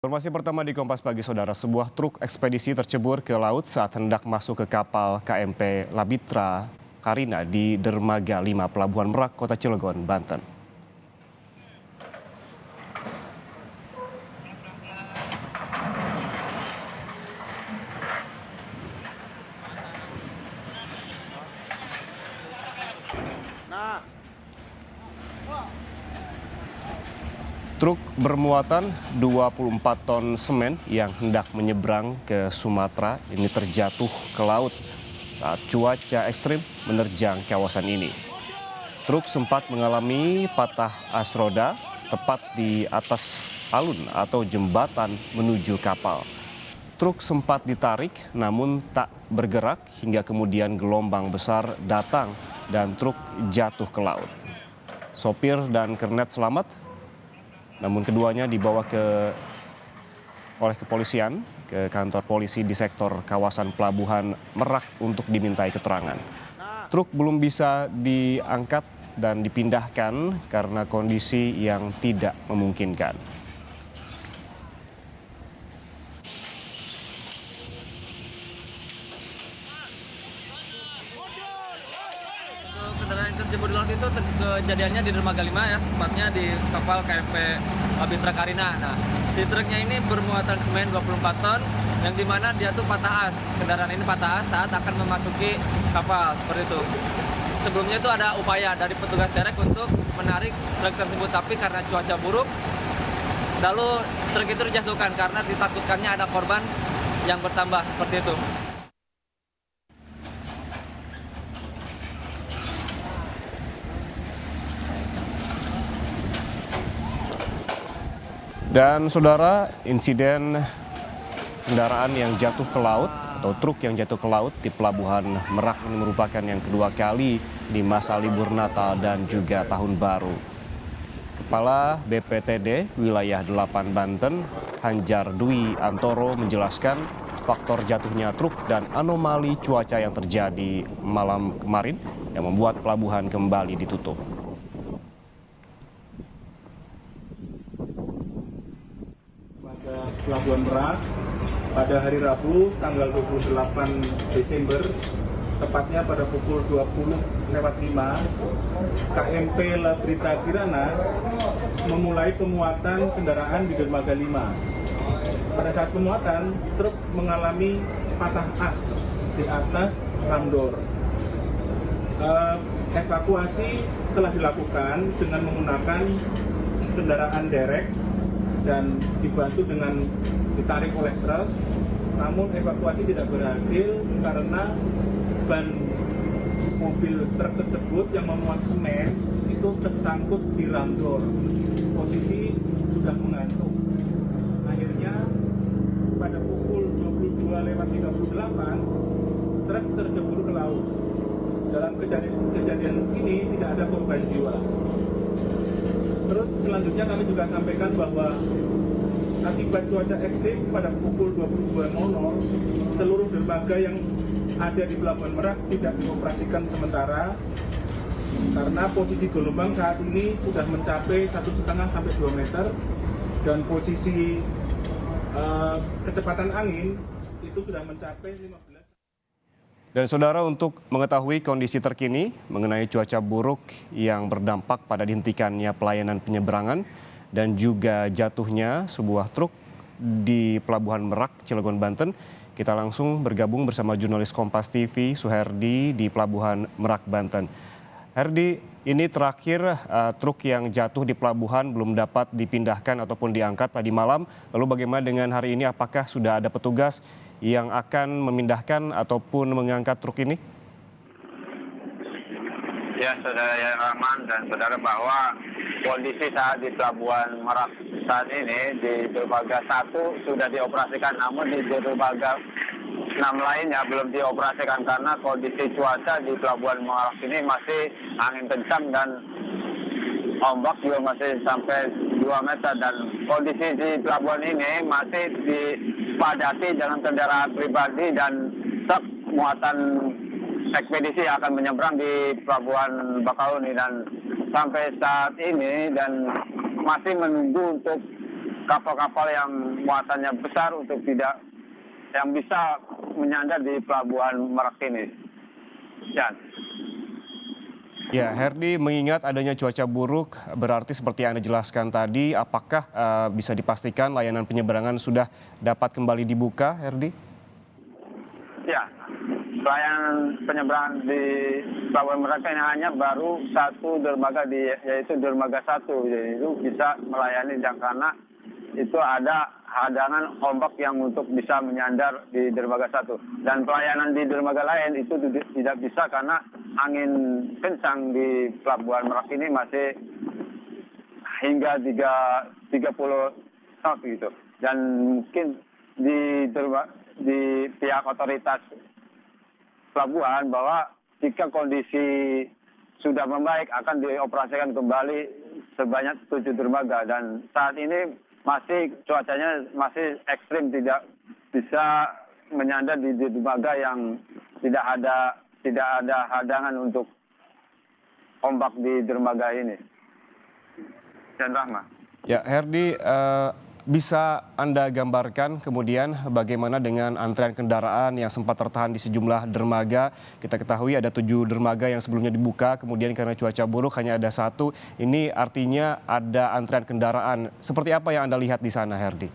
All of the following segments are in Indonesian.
Informasi pertama di Kompas Pagi, Saudara. Sebuah truk ekspedisi tercebur ke laut saat hendak masuk ke kapal KMP Labitra Karina di Dermaga 5 Pelabuhan Merak, Kota Cilegon, Banten. Truk bermuatan 24 ton semen yang hendak menyeberang ke Sumatera ini terjatuh ke laut saat cuaca ekstrim menerjang kawasan ini. Truk sempat mengalami patah as roda tepat di atas alun atau jembatan menuju kapal. Truk sempat ditarik namun tak bergerak hingga kemudian gelombang besar datang dan truk jatuh ke laut. Sopir dan kernet selamat, namun keduanya dibawa oleh kepolisian ke kantor polisi di sektor kawasan Pelabuhan Merak untuk dimintai keterangan. Truk belum bisa diangkat dan dipindahkan karena kondisi yang tidak memungkinkan. Kendaraan yang terjebur di laut itu kejadiannya di Dermaga 5 ya, tepatnya di kapal KMP Labitra Karina. Nah, si truknya ini bermuatan semen 24 ton, yang dimana dia tuh patah as. Kendaraan ini patah as saat akan memasuki kapal, seperti itu. Sebelumnya itu ada upaya dari petugas derek untuk menarik truk tersebut, tapi karena cuaca buruk, lalu truk itu dijatuhkan karena ditakutkannya ada korban yang bertambah, seperti itu. Dan saudara, insiden kendaraan yang jatuh ke laut atau truk yang jatuh ke laut di Pelabuhan Merak ini merupakan yang kedua kali di masa libur Natal dan juga Tahun Baru. Kepala BPTD Wilayah 8 Banten, Hanjar Dwi Antoro menjelaskan faktor jatuhnya truk dan anomali cuaca yang terjadi malam kemarin yang membuat pelabuhan kembali ditutup. Pelabuhan Merak pada hari Rabu tanggal 28 Desember tepatnya pada pukul 20.05 KMP Labitra Karina memulai pemuatan kendaraan di Dermaga 5. Pada saat pemuatan, truk mengalami patah as di atas ramdor. Evakuasi telah dilakukan dengan menggunakan kendaraan derek dan dibantu dengan ditarik oleh truk, namun evakuasi tidak berhasil karena ban mobil truk tersebut yang memuat semen itu tersangkut di ramdor. Posisi sudah mengantuk. Akhirnya pada pukul 22.38 truk tercebur ke laut. Dalam kejadian ini tidak ada korban jiwa. Terus selanjutnya kami juga sampaikan bahwa akibat cuaca ekstrim pada pukul 22.00 seluruh dermaga yang ada di Pelabuhan Merak tidak dioperasikan sementara karena posisi gelombang saat ini sudah mencapai 1,5 sampai 2 meter dan posisi kecepatan angin itu sudah mencapai 15. Dan saudara, untuk mengetahui kondisi terkini mengenai cuaca buruk yang berdampak pada dihentikannya pelayanan penyeberangan dan juga jatuhnya sebuah truk di Pelabuhan Merak, Cilegon, Banten, kita langsung bergabung bersama jurnalis Kompas TV Suherdi di Pelabuhan Merak, Banten. Herdi, ini terakhir truk yang jatuh di pelabuhan belum dapat dipindahkan ataupun diangkat tadi malam. Lalu bagaimana dengan hari ini? Apakah sudah ada petugas yang akan memindahkan ataupun mengangkat truk ini? Ya, saudara Rahman dan saudara, bahwa kondisi saat di Pelabuhan Merak saat ini di dermaga 1 sudah dioperasikan, namun di dermaga 6 lainnya belum dioperasikan karena kondisi cuaca di Pelabuhan Merak ini masih angin kencang dan ombak juga masih sampai 2 meter, dan kondisi di pelabuhan ini masih dipadati dengan kendaraan pribadi dan truk muatan ekspedisi yang akan menyeberang di Pelabuhan Bakahuni, dan sampai saat ini dan masih menunggu untuk kapal-kapal yang muatannya besar untuk tidak yang bisa menyandar di pelabuhan Merak ini. Jan. Ya, Herdi, mengingat adanya cuaca buruk, berarti seperti yang Anda jelaskan tadi, apakah bisa dipastikan layanan penyeberangan sudah dapat kembali dibuka, Herdi? Ya, pelayanan penyeberangan di Pelabuhan Merak ini hanya baru satu dermaga yaitu dermaga 1, jadi itu bisa melayani dan karena itu ada hadangan ombak yang untuk bisa menyandar di dermaga 1 dan pelayanan di dermaga lain itu tidak bisa karena angin kencang di Pelabuhan Merak ini masih hingga 30 knot gitu dan mungkin di pihak otoritas pelabuhan bahwa jika kondisi sudah membaik akan dioperasikan kembali sebanyak 7 dermaga dan saat ini cuacanya masih ekstrim, tidak bisa menyandar di dermaga yang tidak ada hadangan untuk ombak di dermaga ini. Dan Rahma. Ya, Herdi, bisa Anda gambarkan kemudian bagaimana dengan antrean kendaraan yang sempat tertahan di sejumlah dermaga? Kita ketahui ada 7 dermaga yang sebelumnya dibuka, kemudian karena cuaca buruk hanya ada 1. Ini artinya ada antrean kendaraan. Seperti apa yang Anda lihat di sana, Herdi?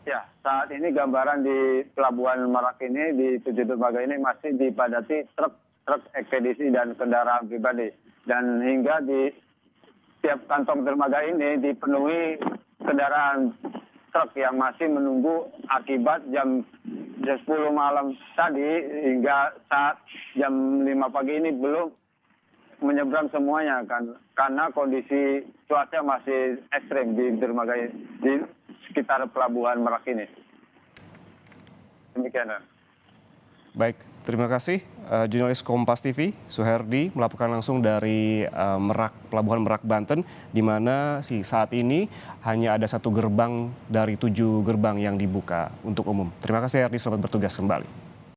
Ya, saat ini gambaran di Pelabuhan Merak ini, di 7 dermaga ini masih dipadati truk ekspedisi dan kendaraan pribadi. Dan hingga di setiap kantong dermaga ini dipenuhi kendaraan truk yang masih menunggu akibat jam 10 malam tadi hingga saat jam 5 pagi ini belum menyeberang semuanya kan karena kondisi cuaca masih ekstrim di dermaga di sekitar Pelabuhan Merak ini. Demikian. Baik, terima kasih jurnalis Kompas TV Suherdi melaporkan langsung dari Pelabuhan Merak, Banten, di mana saat ini hanya ada 1 gerbang dari 7 gerbang yang dibuka untuk umum. Terima kasih Herdi, selamat bertugas kembali.